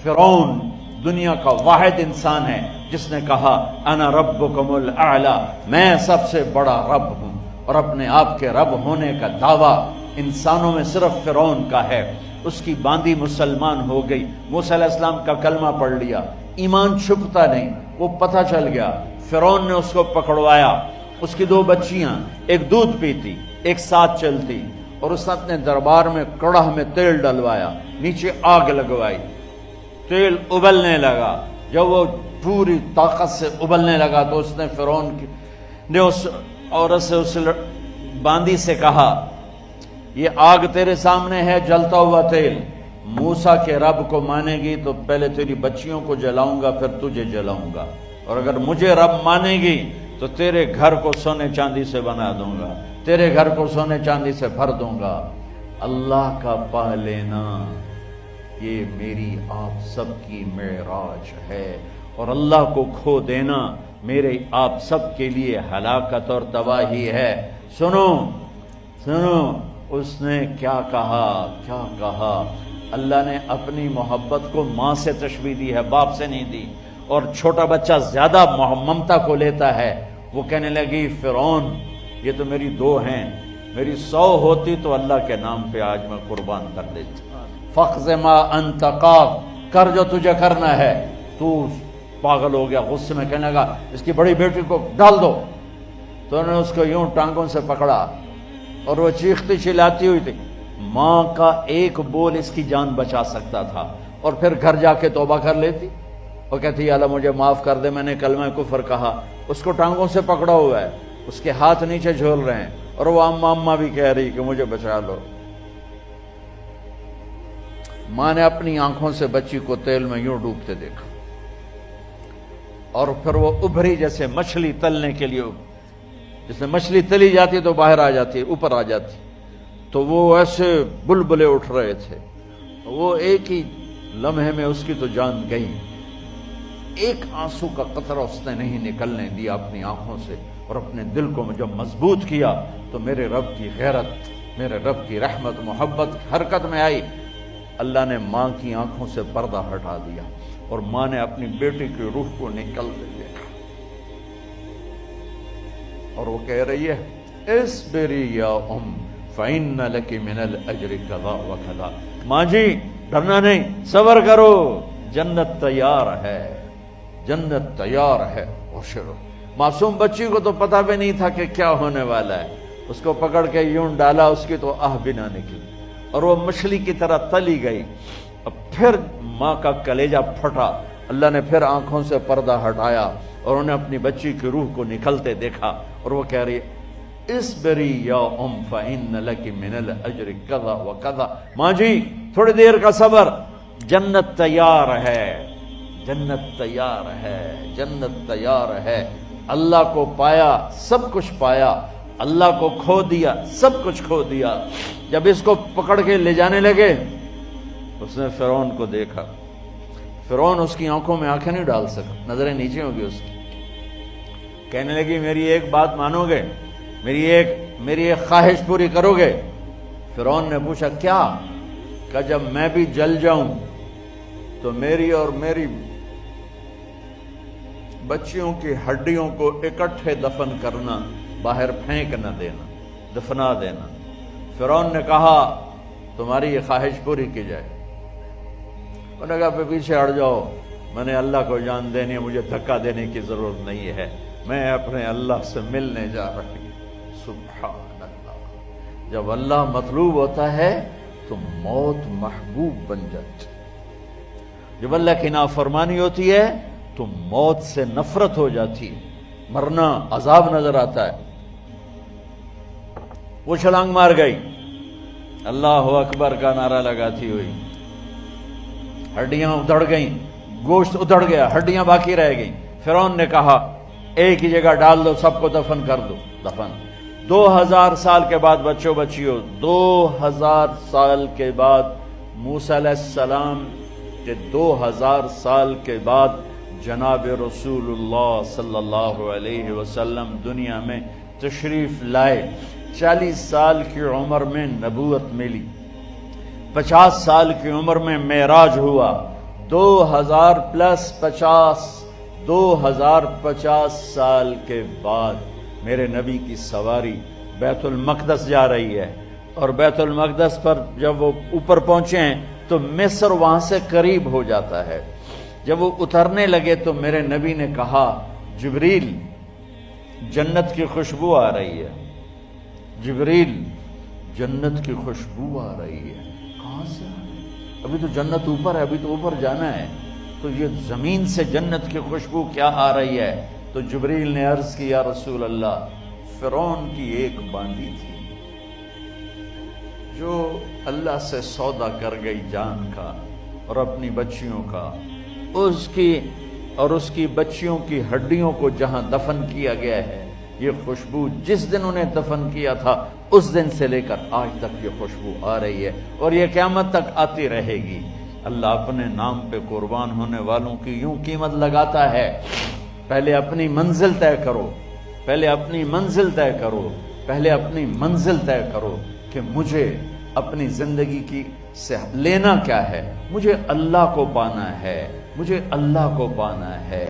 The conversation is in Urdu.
فرعون دنیا کا واحد انسان ہے جس نے کہا انا ربکم الاعلی، میں سب سے بڑا رب ہوں، اور اپنے آپ کے رب ہونے کا دعویٰ انسانوں میں صرف فرعون کا ہے۔ اس کی باندی مسلمان ہو گئی، موسیٰ علیہ السلام کا کلمہ پڑھ لیا، ایمان چھپتا نہیں، وہ پتہ چل گیا۔ فرعون نے اس کو پکڑوایا، اس کی 2 بچیاں، ایک دودھ پیتی ایک ساتھ چلتی، اور اس نے اپنے دربار میں کڑاہ میں تیل ڈلوایا، نیچے آگ لگوائی، تیل ابلنے لگا۔ جب وہ پوری طاقت سے ابلنے لگا تو اس نے فرعون نے اس عورت سے، اس باندی سے کہا یہ آگ تیرے سامنے ہے، جلتا ہوا تیل، موسیٰ کے رب کو مانے گی تو پہلے تیری بچیوں کو جلاؤں گا پھر تجھے جلاؤں گا، اور اگر مجھے رب مانے گی تو تیرے گھر کو سونے چاندی سے بنا دوں گا، تیرے گھر کو سونے چاندی سے بھر دوں گا۔ اللہ کا پا لینا یہ میری آپ سب کی معراج ہے، اور اللہ کو کھو دینا میرے آپ سب کے لیے ہلاکت اور تباہی ہے۔ سنو سنو اس نے کیا کہا، کیا کہا۔ اللہ نے اپنی محبت کو ماں سے تشبیہ دی ہے، باپ سے نہیں دی، اور چھوٹا بچہ زیادہ ممتا کو لیتا ہے۔ وہ کہنے لگی فرعون یہ تو میری 2 ہیں، میری 100 ہوتی تو اللہ کے نام پہ آج میں قربان کر دیتی۔ فَقْضِ مَا أَنْتَ قَاضٍ، کر جو تجھے کرنا ہے۔ تو پاگل ہو گیا، غصے میں کہنے لگا اس کی بڑی بیٹی کو ڈال دو۔ تو انہوں نے اس کو یوں ٹانگوں سے پکڑا اور وہ چیختی چلاتی ہوئی تھی۔ ماں کا ایک بول اس کی جان بچا سکتا تھا، اور پھر گھر جا کے توبہ کر لیتی اور کہتی یا اللہ مجھے معاف کر دے، میں نے کلمہ کفر کہا۔ اس کو ٹانگوں سے پکڑا ہوا ہے، اس کے ہاتھ نیچے جھول رہے ہیں، اور وہ اماں بھی کہہ رہی کہ مجھے بچا لو۔ ماں نے اپنی آنکھوں سے بچی کو تیل میں یوں ڈوبتے دیکھا، اور پھر وہ ابھری جیسے مچھلی تلنے کے لیے، جیسے مچھلی تلی جاتی تو باہر آ جاتی، اوپر آ جاتی، تو وہ ایسے بلبلے اٹھ رہے تھے۔ وہ ایک ہی لمحے میں اس کی تو جان گئی، ایک آنسو کا قطرہ اس نے نہیں نکلنے دیا اپنی آنکھوں سے، اور اپنے دل کو جب مضبوط کیا تو میرے رب کی غیرت، میرے رب کی رحمت محبت حرکت میں آئی۔ اللہ نے ماں کی آنکھوں سے پردہ ہٹا دیا، اور ماں نے اپنی بیٹی کی روح کو نکلتے دیکھا، اور وہ کہہ رہی ہے اصبری یا ام فإن لک من الأجر کذا وکذا۔ ماں جی ڈرنا نہیں، صبر کرو، جنت تیار ہے، جنت تیار ہے۔ ابشروا۔ معصوم بچی کو تو پتہ بھی نہیں تھا کہ کیا ہونے والا ہے، اس کو پکڑ کے یوں ڈالا، اس کی تو آہ بھی نہ نکلی، اور وہ مچھلی کی طرح تلی گئی۔ اب پھر ماں کا کلیجہ پھٹا، اللہ نے پھر آنکھوں سے پردہ ہٹایا، اور انہیں اپنی بچی کی روح کو نکلتے دیکھا، اور وہ کہہ رہی اصبری یا ام فإن لک من الأجر کذا وکذا۔ ماں جی تھوڑی دیر کا صبر، جنت تیار ہے، جنت تیار ہے، جنت تیار ہے۔ اللہ کو پایا سب کچھ پایا، اللہ کو کھو دیا سب کچھ کھو دیا۔ جب اس کو پکڑ کے لے جانے لگے، اس نے فرعون کو دیکھا۔ فرعون اس کی آنکھوں میں آنکھیں نہیں ڈال سکا، نظریں نیچے ہوگی اس کی۔ کہنے لگی میری ایک بات مانو گے، میری ایک خواہش پوری کرو گے؟ فرعون نے پوچھا کیا؟ کہ جب میں بھی جل جاؤں تو میری اور میری بچیوں کی ہڈیوں کو اکٹھے دفن کرنا، باہر پھینک نہ دینا، دفنا دینا۔ فرعون نے کہا تمہاری یہ خواہش پوری کی جائے۔ انہوں نے کہا پہ پیچھے ہٹ جاؤ، میں نے اللہ کو جان دینی ہے، مجھے دھکا دینے کی ضرورت نہیں ہے، میں اپنے اللہ سے ملنے جا رہی ہوں۔ سبحان اللہ، جب اللہ مطلوب ہوتا ہے تو موت محبوب بن جاتی، جب اللہ کی نافرمانی ہوتی ہے تو موت سے نفرت ہو جاتی، مرنا عذاب نظر آتا ہے۔ وہ چھلانگ مار گئی، اللہ اکبر کا نعرہ لگاتی ہوئی، ہڈیاں ادھڑ گئیں، گوشت ادھڑ گیا، ہڈیاں باقی رہ گئیں۔ فرعون نے کہا ایک ہی جگہ ڈال دو، سب کو دفن کر دو۔ دفن 2000 سال کے بعد بچوں بچیوں، 2000 سال کے بعد موسیٰ علیہ السلام کے 2000 سال کے بعد جناب رسول اللہ صلی اللہ علیہ وسلم دنیا میں تشریف لائے۔ 40 سال کی عمر میں نبوت ملی، 50 سال کی عمر میں معراج ہوا، 2050 سال کے بعد میرے نبی کی سواری بیت المقدس جا رہی ہے، اور بیت المقدس پر جب وہ اوپر پہنچے ہیں تو مصر وہاں سے قریب ہو جاتا ہے۔ جب وہ اترنے لگے تو میرے نبی نے کہا جبریل جنت کی خوشبو آ رہی ہے، جبریل جنت کی خوشبو آ رہی ہے۔ کہاں سے آ رہی ہے؟ ابھی تو جنت اوپر ہے، ابھی تو اوپر جانا ہے، تو یہ زمین سے جنت کی خوشبو کیا آ رہی ہے؟ تو جبریل نے عرض کی یا رسول اللہ، فرعون کی ایک باندی تھی جو اللہ سے سودا کر گئی جان کا اور اپنی بچیوں کا، اس کی بچیوں کی ہڈیوں کو جہاں دفن کیا گیا ہے، یہ خوشبو جس دن انہیں دفن کیا تھا اس دن سے لے کر آج تک یہ خوشبو آ رہی ہے اور یہ قیامت تک آتی رہے گی۔ اللہ اپنے نام پہ قربان ہونے والوں کی یوں قیمت لگاتا ہے، پہلے اپنی منزل طے کرو، پہلے اپنی منزل طے کرو، پہلے اپنی منزل طے کرو کہ مجھے اپنی زندگی کی سے لینا کیا ہے، مجھے اللہ کو پانا ہے، مجھے اللہ کو پانا ہے۔